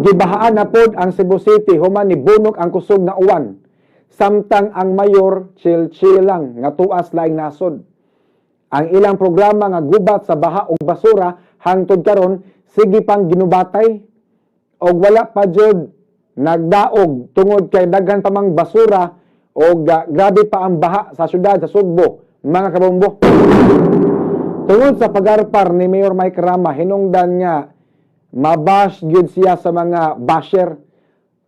Gibahaan na pod ang Cebu City human ni bunok ang kusog na uwan. Samtang ang mayor chill-chill lang nga tuas laing nasod. Ang ilang programa nga gubat sa baha ug basura hangtod karon sige pang ginubatay og wala pa jud nagdaog tungod kay daghan pa mang basura o grabe pa ang baha sa syudad sa Sugbo, mga kabombo. Tungod sa pagarpar ni Mayor Mike Rama, hinungdan nga mabash gyud siya sa mga basher.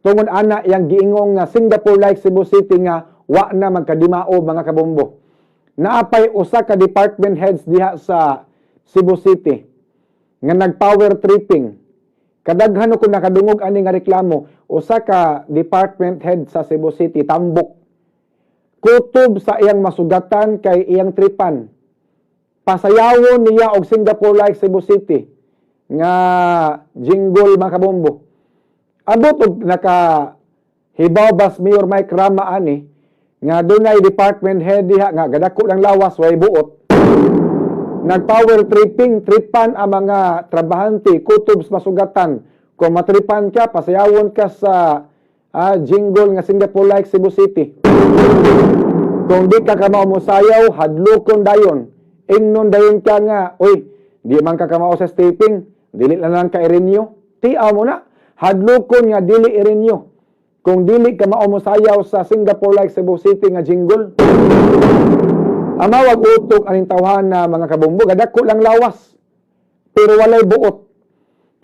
Tungod ana yang giingong nga Singapore like Cebu City nga wa na magkadimao, mga kabombo. Naapay usa ka department heads diha sa Cebu City nga nag-power tripping. Kadaghan ko nakadungog ani nga reklamo, usa ka department head sa Cebu City tambok. Kutob sa iyang masugatan kay iyang tripan. Pasayawon niya og Singapore like Cebu City nga jingle, mga kabombo. Abot og nakahibawbas Mayor Mike Rama ani nga dunay department head diha nga gadako lang lawas way buot. Nag-power tripan ang mga trabahante, kutob sa masugatan. Kung matripan ka, pasayawon ka sa jingle nga Singapore like Cebu City. Kung di ka kamao mo sayaw, hadlokon dayon. Ingnon dayon ka nga, oy, di man ka kamao sa stepping, dili lang ka irenyo. Tiaw mo na, hadlokon nga dili irenyo. Kung dili ka mao mo sayaw sa Singapore like Cebu City nga jingle. Amawag utok aning tawhan na mga kabombo, gadako lang lawas. Pero walay buot.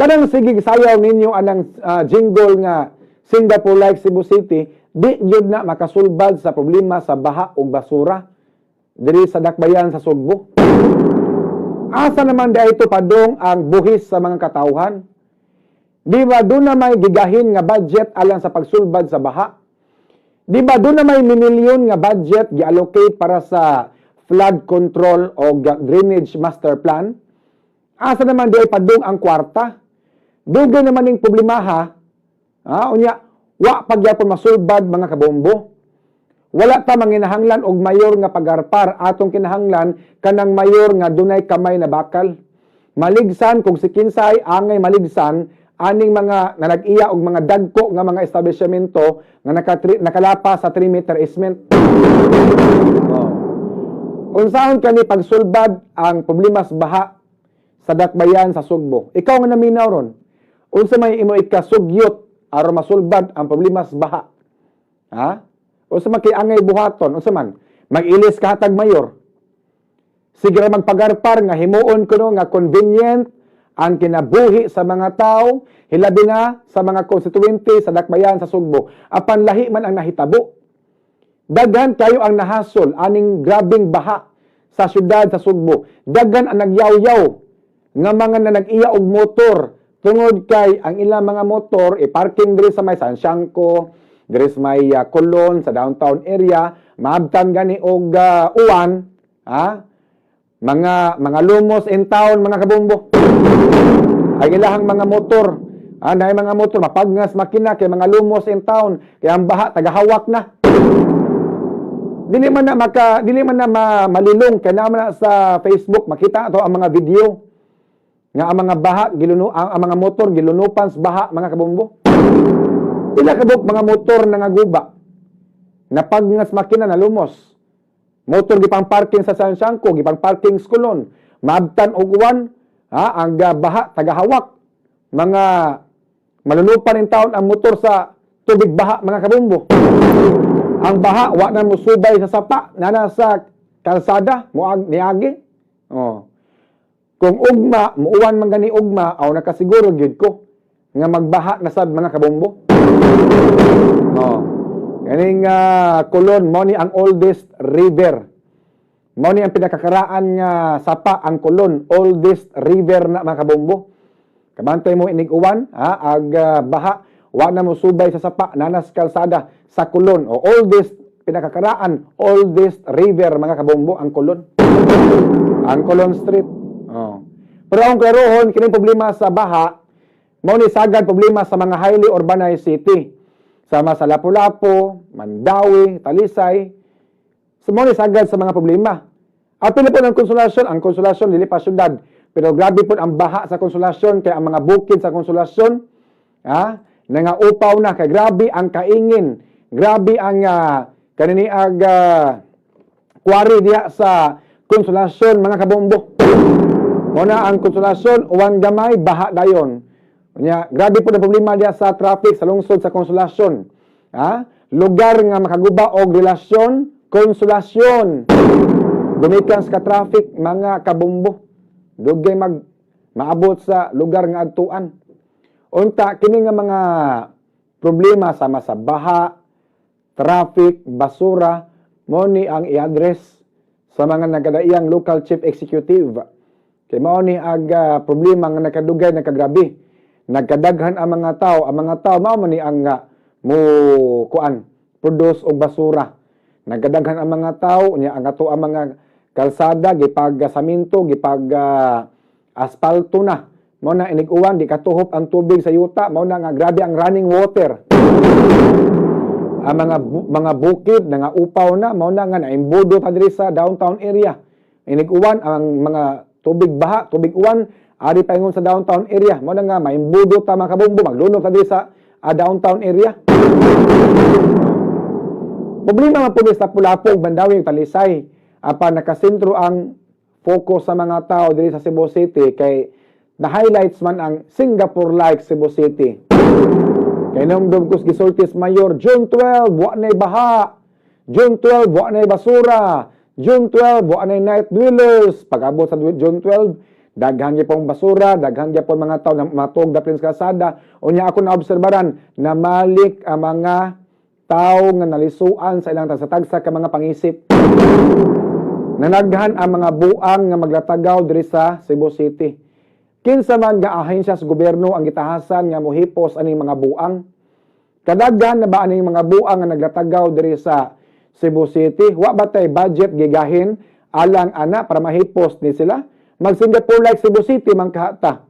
Kanang sige sayaw ninyo anang jingle nga Singapore like Cebu City, di gyud na makasulbad sa problema sa baha ug basura diri sa dakbayan sa Sugbo. Asa naman dayto padong ang buhis sa mga katawhan? Di ba doon na may gigahin nga budget alang sa pagsulbad sa baha? Di ba doon na may minilyon nga budget gi-allocate para sa flood control o drainage master plan? Asa naman di ay padung ang kwarta? Dugay naman ning problema ha? Unya, wa pagyapon masulbad, mga kabombo. Wala ta manginahanglan og mayor nga pagarpar, atong kinahanglan kanang mayor nga dunay kamay na bakal. Maligsan kung si kinsay angay maligsan aning mga nag-iya og mga dagko nga mga establishmento nga nakalapa sa 3-meter easement. Unsaon kani pagsulbad ang problema sa baha sa dakbayan sa Sugbo? Ikaw nga naminaw ron. Unsa may imo ikasugyot aron masulbad ang problema sa baha? Unsa man kay angay buhaton? Unsa man mag-ilis ka hatag mayor? Sige ra magpagarpar nga himuon kuno nga convenient ang kinabuhi sa mga tao, hilabi na sa mga konstituente sa dakbayan sa Sugbo. Apan lahi man ang nahitabo. Daghan kayo ang nahasol aning grabing baha sa syudad sa Sugbo. Daghan ang nagyaw-yaw nga mga nag-iya og motor tungod kay ang ilang mga motor parking diri sa may San Siangco, diri sa may Colon sa downtown area, maabtan gani og uwan, mga lumos in town, mga kabombo. Ay ilahang mga motor, naay mga motor mapagnas makina kay mga lumos in town, kay ang baha tagahawak na. Dili man na malilong kay naman na sa Facebook makita ato ang mga video nga ang mga baha ang mga motor gilunupan sa baha, mga kabombo. Ila kabok mga motor na guba napagnas makina na lumos. Motor gipang parking sa San Siangco, gipang parking sa Colon, maabtan og uwan, ang baha tagahawak. Mga malulupan in taon ang motor sa tubig baha, mga kabombo. Ang baha wa na musubay sa sapa na nasa kalsada niagi. Kung ugma muuwan man gani ugma, aw nakasiguro gyud ko nga magbaha na sad, mga kabombo. Kaning Colon, mo ni ang oldest river. Mo ni ang pinakakaraan nga sapa ang Colon, oldest river na, mga kabombo. Kabantay mo inig uwan, baha, wa na mo subay sa sapa, nanas kalsada sa Colon, o oldest pinakakaraan, oldest river, mga kabombo, ang Colon. Ang Colon Street. Pero ang klarohon, kining problema sa baha, mo ni sagad problema sa mga highly urbanized city. Sama sa Lapu-Lapu, Mandawi, Talisay. Mo ni sagad sa mga problema. At pila po ng Konsolasyon, ang Konsolasyon dili pa syudad. Pero grabe po ang baha sa Konsolasyon, kaya ang mga bukid sa Konsolasyon, Nangaupaw na kay grabe ang kaingin, grabe ang kanini quarry diya sa Konsolasyon mga kabombo. Muna ang Konsolasyon, uwan gamay, baha dayon. Grabe po na problema diya sa traffic sa lungsod sa Konsolasyon. Lugar nga makaguba og relasyon, Konsolasyon. Gumikan sa traffic mga kabombo. Dugay maabot sa lugar nga adtuan. Unta kini nga mga problema sama sa baha, traffic, basura, mo ni ang i-address sa mga nagadaiyang local chief executive. Kay mao ni problema nga nakadugay nakagrabe. Nagkadaghan ang mga tao mao man ni ang produce og basura. Nagkadaghan ang mga tao nya ang ato ang mga kalsada gipag saminto, gipag asfalto na. Mao na inig-uwan di katuhop ang tubig sa yuta, mao na nga grabe ang running water. Ang mga bukid nga upaw na, mao na nga naimbudo pa diri sa downtown area. Inig-uwan ang mga tubig baha, tubig uwan ari paingon sa downtown area. Mao na nga maimbudo ta mga kabombo, maglunok ta diri sa downtown area. Problema man po sa Pulapog, Mandawi, Talisay, apan nakasentro ang focus sa mga tao diri sa Cebu City kay na-highlights man ang Singapore-like Cebu City. Kay nomdom kus gisultis mayor, June 12, wa nay baha. June 12, wa nay basura. June 12, wa nay night dwellers. Pag-abot sa June 12, daghan gyapon basura, daghan gyapon mga tao na matog dapin sa kalsada. Unya ako naobserbaran na malik ang mga tao nga nalisuan sa ilang tagsa-tagsa ka mga pangisip. Nanaghan ang mga buang nga maglatagaw diri sa Cebu City. Kinsa man nga ahensya sa gobyerno ang gitahasan nga mohipos aning mga buang? Kadaghan na ba aning mga buang nga naglatagaw diri sa Cebu City? Wa ba tay budget gigahin alang ana para mahipos ni sila? Mag Singapore like Cebu City man kahata.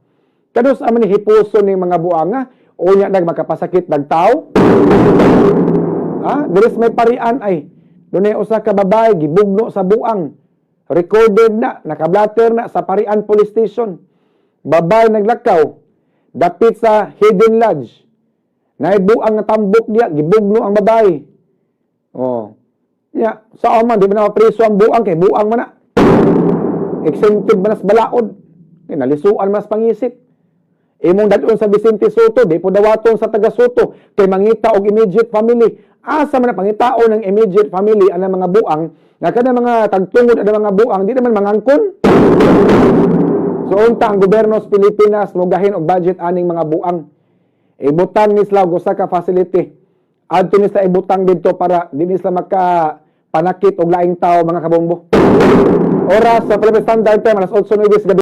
Kadus aman ni hiposon ning mga buang nga unya nagmakapasakit nagtao. Diri may parian ay dunay usa ka babae gibugno sa buang. Recorded na, nakablatter na sa Parian Police Station. Babae naglakaw, dapit sa Hidden Lodge. Naibuang nga tambok diya, gibugno ang babae. Sa man, di ba na preso ang buang, kay buang man na. Exempted ba nas balaod? Nalisuan mas pangisip. Imong dadon sa Vicente Soto, di po dawaton sa taga Soto, kay mangita og immediate family. Asa man na pangitao ng immediate family ang mga buang, na kada mga tagtungod ang mga buang, di naman mangangkon. So, unta ang gobyerno sa Pilipinas, mugahin og budget aning mga buang. Ibutang ni sila og usa ka facility. Adto ni sa ibutang dito para di ni sila makapanakit og laing tao mga kabombo. Oras sa Philippine Standard Time, alas 8:09 gabi.